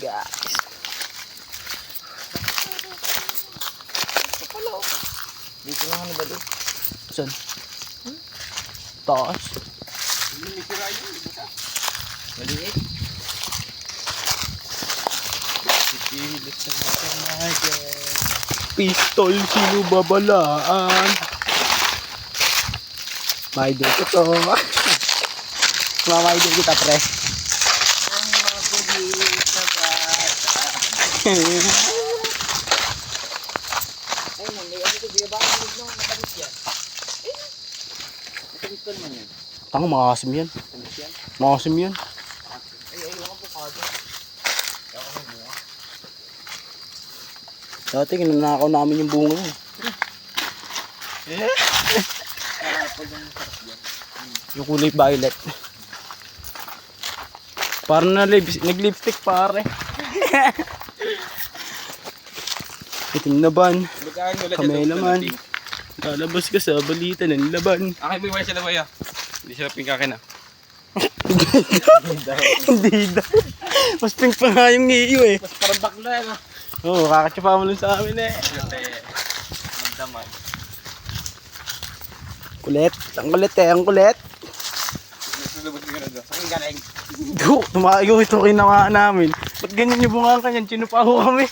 guys. Dito lang ano ba doon? Saan? Taas. Maliit. Ikihilis sa mga Pistol, sino babalaan? Maidol ko to. Mamaidol kita, pre. ang mga pulis na bata. Ay, may ano ito, binaba ang loob ng matamis yan. Matamis pa naman yan. Tanga, makasim yan. Matamis yan. Makasim yan. Ay, wala po kado. Kaya ako may bunga. Dati, kinanakaw namin yung bunga mo. Pag yung sarap yan. Yung kulay violet. Parang nag-lipstick, pare. Itim na ban. Magkain ulit Kamay naman. Lalabas ka sa balita ng laban. Akin mo yung sila kuya. Hindi sila pingkakin ah. Hindi daw. Mas pink pa nga yung iyo eh. Mas parang bakla yan ah. Oo, kakatsapa mo lang sa amin eh. Kasi magdaman. Kulit. Ang kulit eh, ang kulit. Nasulubos ka na doon. Saan galing? Tumayo ito kinawa namin. Ba't ganyan yung bunga kanyan? Sinupa ko kami.